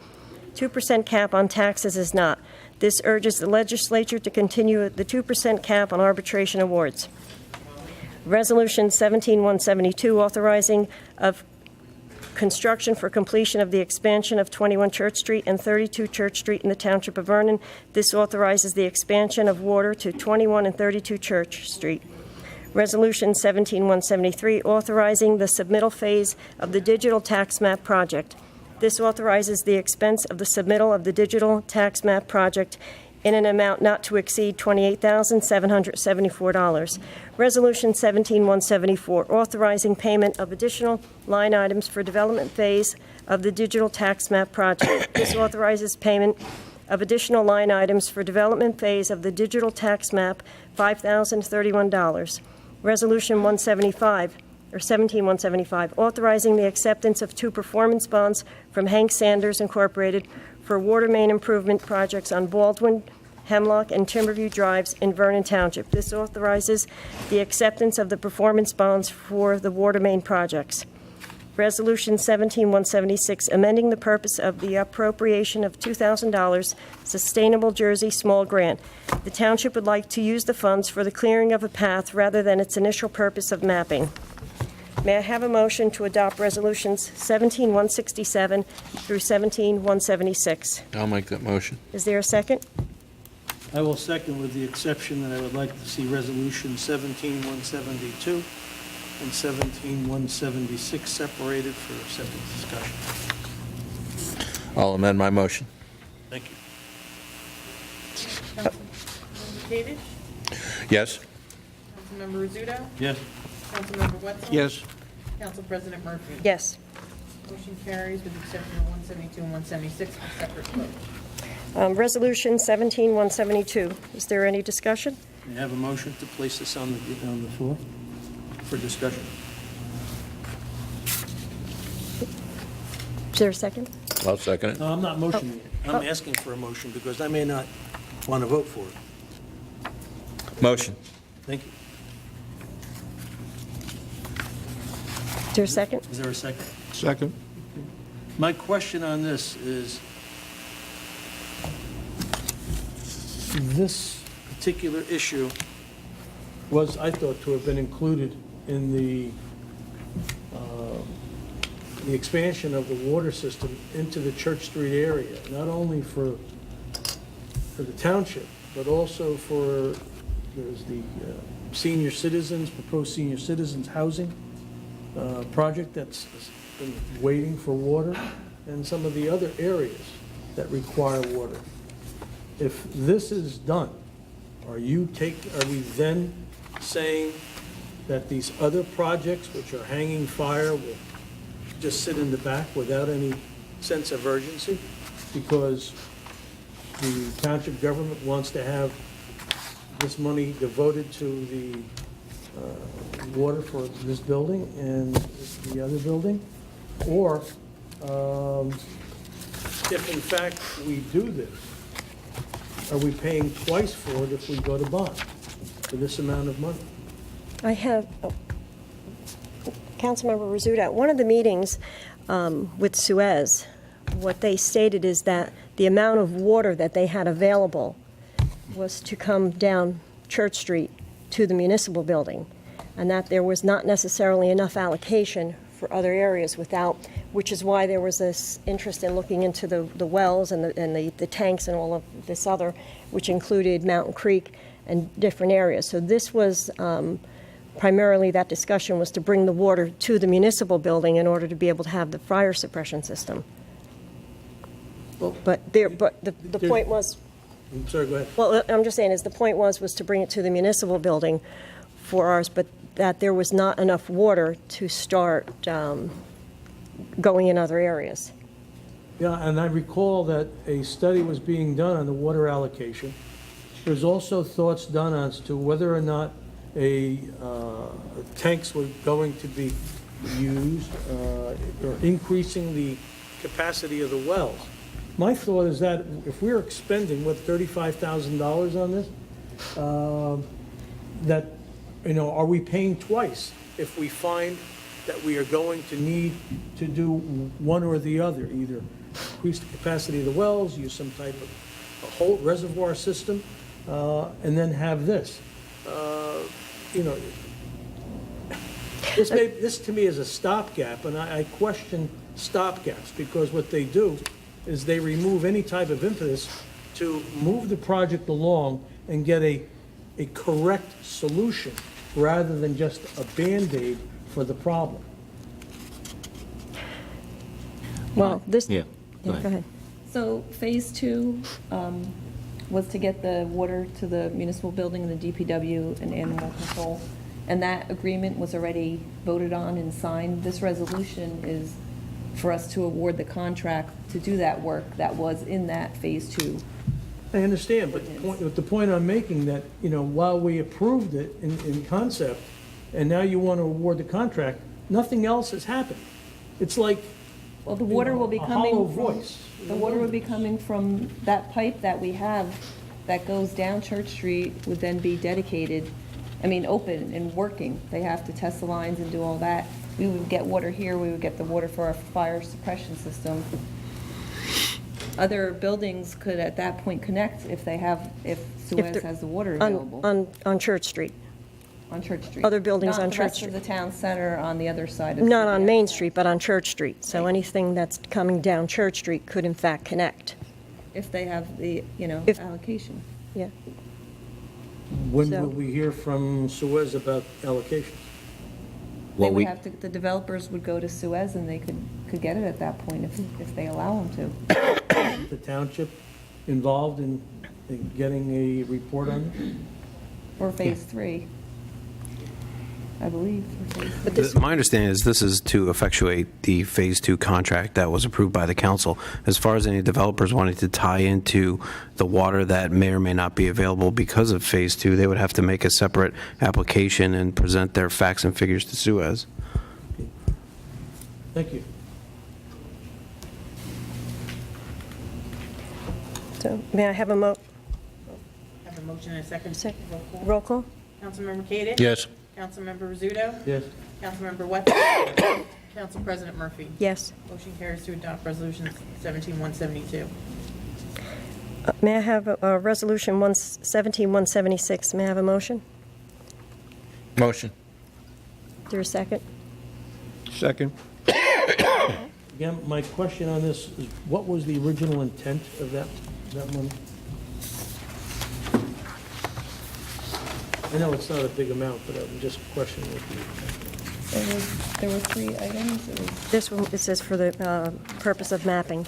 2% cap on taxes is not. This urges the legislature to continue the 2% cap on arbitration awards. Resolution 17-172, authorizing of construction for completion of the expansion of 21 Church Street and 32 Church Street in the Township of Vernon. This authorizes the expansion of water to 21 and 32 Church Street. Resolution 17-173, authorizing the submittal phase of the digital tax map project. This authorizes the expense of the submittal of the digital tax map project in an amount not to exceed $28,774. Resolution 17-174, authorizing payment of additional line items for development phase of the digital tax map project. This authorizes payment of additional line items for development phase of the digital tax map, $5,031. Resolution 17-175, authorizing the acceptance of 2 performance bonds from Hank Sanders Incorporated for water main improvement projects on Baldwin, Hemlock, and Timberview Drives in Vernon Township. This authorizes the acceptance of the performance bonds for the water main projects. Resolution 17-176, amending the purpose of the appropriation of $2,000 Sustainable Jersey Small Grant. The township would like to use the funds for the clearing of a path rather than its initial purpose of mapping. May I have a motion to adopt resolutions 17-167 through 17-176? I'll make that motion. Is there a second? I will second, with the exception that I would like to see Resolution 17-172 and 17-176 separated for separate discussion. I'll amend my motion. Thank you. Councilmember Kadesh? Yes. Councilmember Rizzuto? Yes. Councilmember Wetzel? Yes. Council President Murphy? Yes. Motion carries with the exception of 172 and 176 for separate vote. Resolution 17-172. Is there any discussion? May I have a motion to place this on the floor for discussion? Is there a second? I'll second it. No, I'm not motioning it. I'm asking for a motion because I may not want to vote for it. Motion. Thank you. Is there a second? Is there a second? Second. My question on this is, this particular issue was, I thought, to have been included in the expansion of the water system into the Church Street area, not only for the township, but also for, there's the senior citizens, proposed senior citizens housing project that's been waiting for water, and some of the other areas that require water. If this is done, are we then saying that these other projects, which are hanging fire, will just sit in the back without any sense of urgency, because the township government wants to have this money devoted to the water for this building and the other building? Or if in fact we do this, are we paying twice for it if we go to bond for this amount of money? I have, Councilmember Rizzuto, at one of the meetings with Suez, what they stated is that the amount of water that they had available was to come down Church Street to the municipal building, and that there was not necessarily enough allocation for other areas without, which is why there was this interest in looking into the wells and the tanks and all of this other, which included Mountain Creek and different areas. So this was primarily, that discussion was to bring the water to the municipal building in order to be able to have the fire suppression system. Well, but the point was, I'm sorry, go ahead. well, I'm just saying is the point was to bring it to the municipal building for ours, but that there was not enough water to start going in other areas. Yeah, and I recall that a study was being done on the water allocation. There's also thoughts done as to whether or not tanks were going to be used, or increasing the capacity of the wells. My thought is that if we're expending, $35,000 on this, that, are we paying twice if we find that we are going to need to do one or the other, either increase the capacity of the wells, use some type of a whole reservoir system, and then have this. This to me is a stopgap, and I question stopgaps, because what they do is they remove any type of impetus to move the project along and get a correct solution rather than just a Band-Aid for the problem. Well, this... Yeah, Go ahead. So Phase 2 was to get the water to the municipal building and the DPW and animal control, and that agreement was already voted on and signed. This resolution is for us to award the contract to do that work that was in that Phase 2. I understand, but the point I'm making that, while we approved it in concept, and now you want to award the contract, nothing else has happened. It's like, Well, the water will be a coming hollow from, voice. the water would be coming from that pipe that we have that goes down Church Street, would then be dedicated, open and working. They have to test the lines and do all that. We would get water here, we would get the water for our fire suppression system. Other buildings could at that point connect if Suez has the water available. On Church Street. On Church Street. Other buildings on Church Not the rest Street. of the town center on the other side of. Not on Main Street, but on Church Street. So anything that's coming down Church Street could in fact connect. If they have the, If- allocation. Yeah. When So- will we hear from Suez about allocations? They would have to, the developers would go to Suez and they could get it at that point if they allow them to. The township involved in getting a report on it? For Phase 3, I believe. For Phase 3. My understanding is this is to effectuate the Phase 2 contract that was approved by the council. As far as any developers wanting to tie into the water that may or may not be available because of Phase 2, they would have to make a separate application and present their facts and figures to Suez. Thank you. So may I have a Have a motion and a second. roll call? Councilmember Cadick? Yes. Councilmember Rizzuto? Yes. Councilmember Wetzel? Council President Murphy? Yes. Motion carries to adopt Resolution 17172. May I have a Resolution 17176? May I have a motion? Motion. Is there a second? Second. Again, my question on this is, what was the original intent of that money? I know it's not a big amount, but I'm just questioning it. There were 3 items. This one, it says for the purpose of mapping.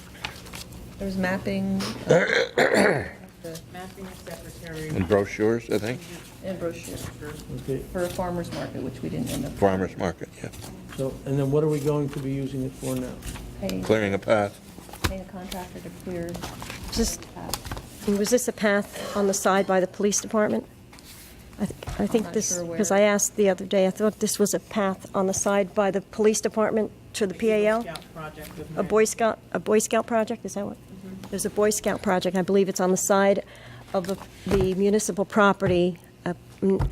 There was mapping, Mapping secretary. And brochures, I think, And brochures Okay, for a farmer's market, which we didn't end up farmer's market, yeah. so, and then what are we going to be using it for now? paying Clearing a path. a contractor to clear. Was this a path on the side by the police department? I think not this, sure where. because I asked the other day, I thought this was a path on the side by the police department to the PAL? Scout project with A Boy Scout project, is that what? There's a Boy Scout project, I believe it's on the side of the municipal property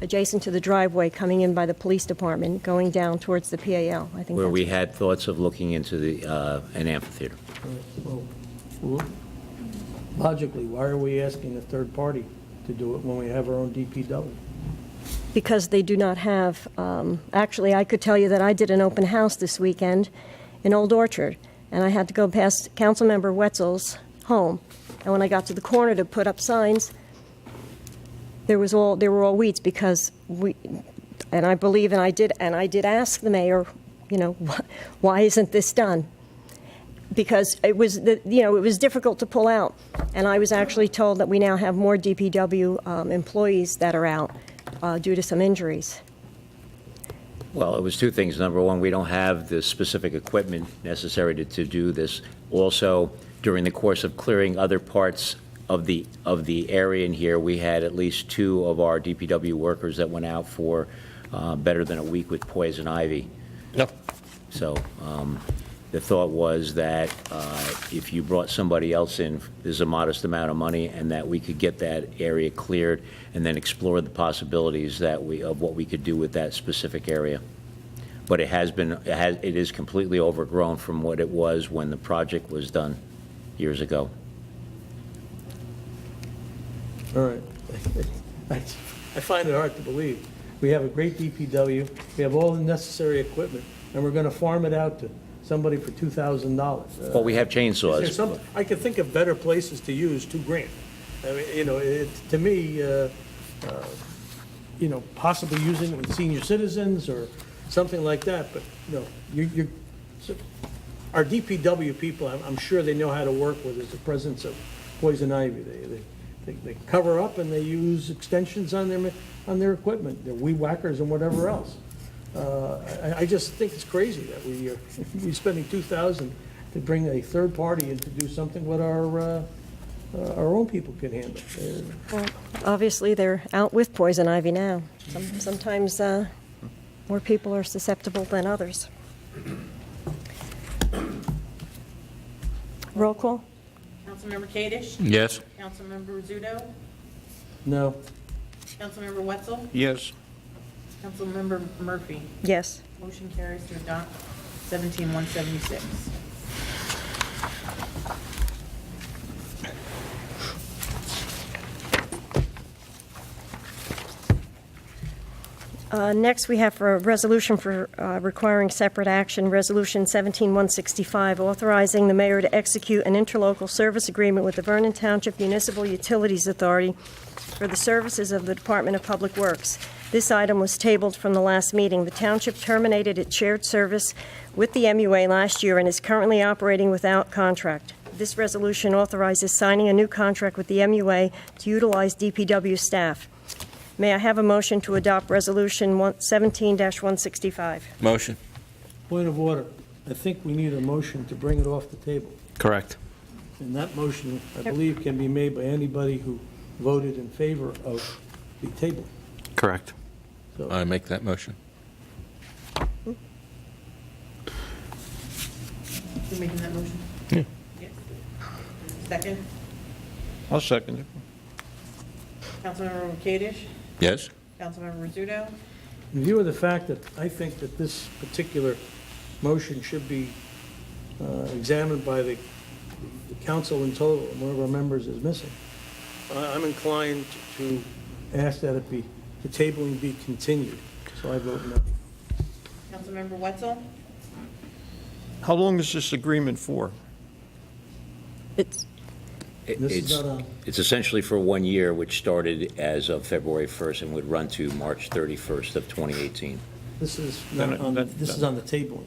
adjacent to the driveway coming in by the police department, going down towards the PAL. I think Where that's we had thoughts of looking into an amphitheater. Well, logically, why are we asking a third party to do it when we have our own DPW? because they do not have, actually, I could tell you that I did an open house this weekend in Old Orchard, and I had to go past Councilmember Wetzel's home. And when I got to the corner to put up signs, there were all weeds because I believe, and I did ask the mayor, why isn't this done? Because it was difficult to pull out. And I was actually told that we now have more DPW employees that are out due to some injuries. Well, it was two things. Number one, we don't have the specific equipment necessary to do this. Also, during the course of clearing other parts of the area in here, we had at least 2 of our DPW workers that went out for better than a week with poison ivy. Yep. So the thought was that if you brought somebody else in, there's a modest amount of money, and that we could get that area cleared and then explore the possibilities of what we could do with that specific area. But it is completely overgrown from what it was when the project was done years ago. All right. I find it hard to believe. We have a great DPW, we have all the necessary equipment, and we're going to farm it out to somebody for $2,000. Well, we have Is there chainsaws. some, I could think of better places to use $2,000. I mean, to me, possibly using it with senior citizens or something like that, but, our DPW people, I'm sure they know how to work with the presence of poison ivy. They cover up and they use extensions on their equipment, their weed whackers and whatever else. I just think it's crazy that we're spending $2,000 to bring a third party in to do something what our own people can handle. Well, obviously, they're out with poison ivy now. Sometimes more people are susceptible than others. Roll call? Councilmember Kadesh? Yes. Councilmember Rizzuto? No. Councilmember Wetzel? Yes. Councilmember Murphy? Yes. Motion carries to adopt 17176. Next, we have for a resolution for requiring separate action, Resolution 17165, authorizing the mayor to execute an interlocal service agreement with the Vernon Township Municipal Utilities Authority for the services of the Department of Public Works. This item was tabled from the last meeting. The township terminated its shared service with the MUA last year and is currently operating without contract. This resolution authorizes signing a new contract with the MUA to utilize DPW staff. May I have a motion to adopt Resolution 17-165? Motion. Point of order. I think we need a motion to bring it off the table. Correct. And that motion, I believe, can be made by anybody who voted in favor of the table. Correct. I make that motion. You making that motion? Yeah. Yes. Second? I'll second it. Councilmember Kadesh? Yes. Councilmember Rizzuto? In view of the fact that I think that this particular motion should be examined by the council in total, and one of our members is missing, I'm inclined to ask that the tabling be continued. So I vote no. Councilmember Wetzel? How long is this agreement for? It's This is not on. It's essentially for 1 year, which started as of February 1st and would run to March 31st of 2018. This is not on. This is on the tabling.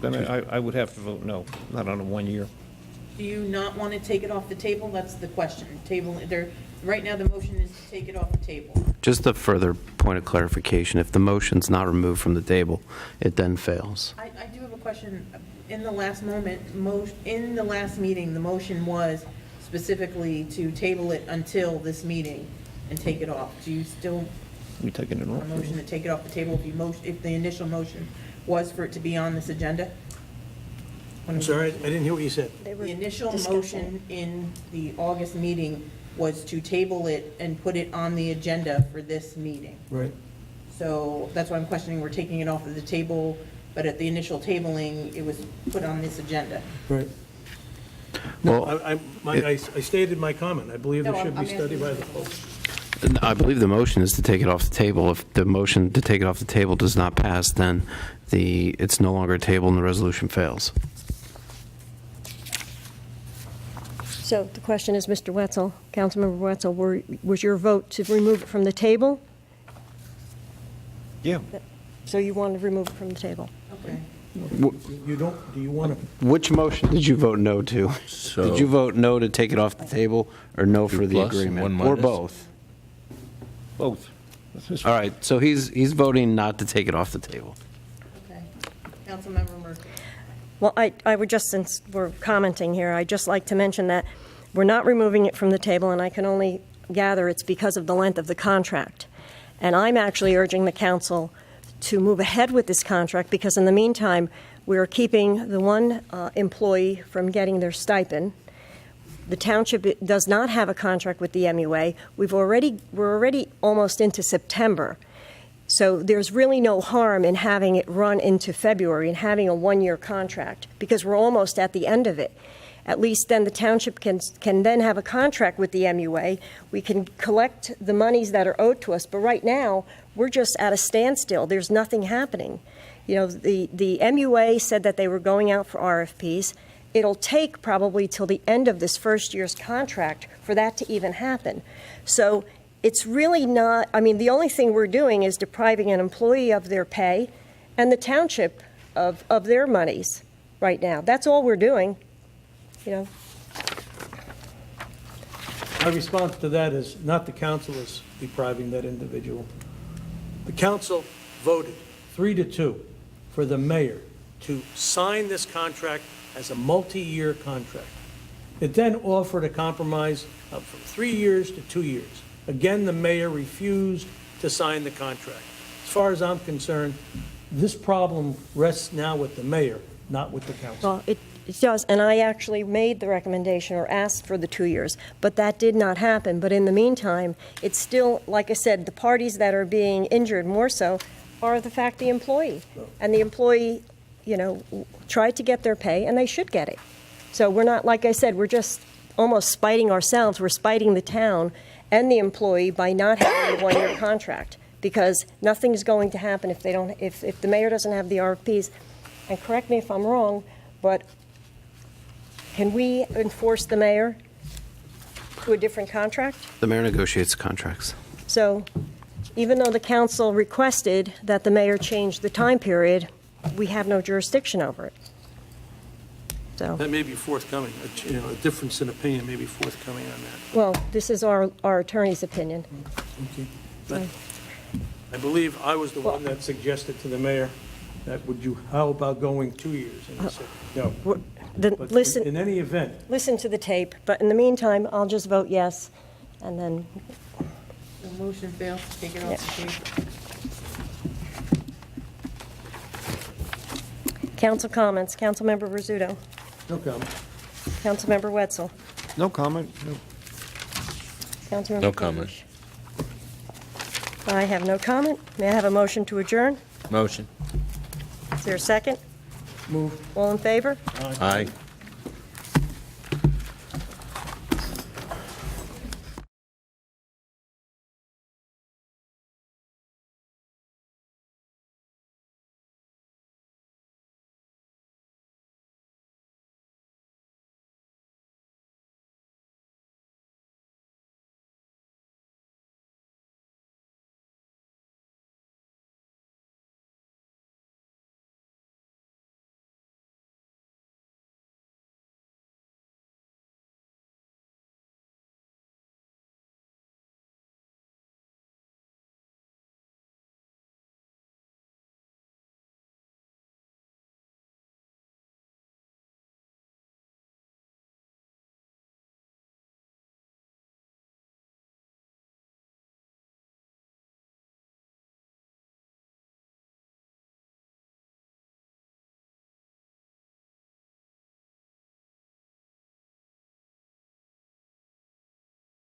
Then I would have to vote no, not on a 1 year. Do you not want to take it off the table? That's the question. Right now, the motion is to take it off the table. Just a further point of clarification, if the motion's not removed from the table, it then fails. I do have a question. In the last meeting, the motion was specifically to table it until this meeting and take it off. Do you still You taking it want off? a motion to take it off the table if the initial motion was for it to be on this agenda? I'm sorry, I didn't hear what you said. The initial motion in the August meeting was to table it and put it on the agenda for this meeting. Right. So that's why I'm questioning, we're taking it off of the table, but at the initial tabling, it was put on this agenda. Right. Well, I stated my comment. I believe No, there should be I'm study by asking the folks. I believe the motion is to take it off the table. If the motion to take it off the table does not pass, then it's no longer a table and the resolution fails. So the question is, Mr. Wetzel, Councilmember Wetzel, was your vote to remove it from the table? Yeah. So you wanted to remove it from the table? Okay. You don't, do you want to? Which motion did you vote no to? So- Did you vote no to take it off the table, or no for the plus, agreement? one Or minus? both? Both. That's his- All right, so he's voting not to take it off the table. Okay. Councilmember Murphy. Well, I would just, since we're commenting here, I'd just like to mention that we're not removing it from the table, and I can only gather it's because of the length of the contract. And I'm actually urging the council to move ahead with this contract, because in the meantime, we're keeping the one employee from getting their stipend. The township does not have a contract with the MUA. We're already almost into September. So there's really no harm in having it run into February and having a one-year contract, because we're almost at the end of it. At least then the township can then have a contract with the MUA. We can collect the monies that are owed to us, but right now, we're just at a standstill. There's nothing happening. You know, the MUA said that they were going out for RFPs. It'll take probably till the end of this first year's contract for that to even happen. So it's really not, I mean, the only thing we're doing is depriving an employee of their pay and the township of their monies right now. That's all we're doing, you know. My response to that is not the council is depriving that individual. The council voted 3-2 for the mayor to sign this contract as a multi-year contract. It then offered a compromise from 3 years to 2 years. Again, the mayor refused to sign the contract. As far as I'm concerned, this problem rests now with the mayor, not with the council. Well, it does, and I actually made the recommendation or asked for the 2 years, but that did not happen. But in the meantime, it's still, like I said, the parties that are being injured more so are the employee. And the employee, you know, tried to get their pay, and they should get it. So we're not, like I said, we're just almost spiting ourselves. We're spiting the town and the employee by not having a one-year contract, because nothing's going to happen if the mayor doesn't have the RFPs. And correct me if I'm wrong, but can we enforce the mayor to a different contract? The mayor negotiates contracts. So even though the council requested that the mayor change the time period, we have no jurisdiction over it. So, That may be forthcoming, a difference in opinion may be forthcoming on that. well, this is our attorney's opinion. Okay. But I believe I was the one that suggested to the mayor that how about going 2 years? And he said, no. But in any event, Listen to the tape, but in the meantime, I'll just vote yes, and then, The motion fails to take it off the table. council comments. Councilmember Rizzuto. no comment. Councilmember Wetzel. No comment. No. Councilmember No comment. Kovic. I have no comment. May I have a motion to adjourn? Motion. Is there a second? Move. All in favor? Aye.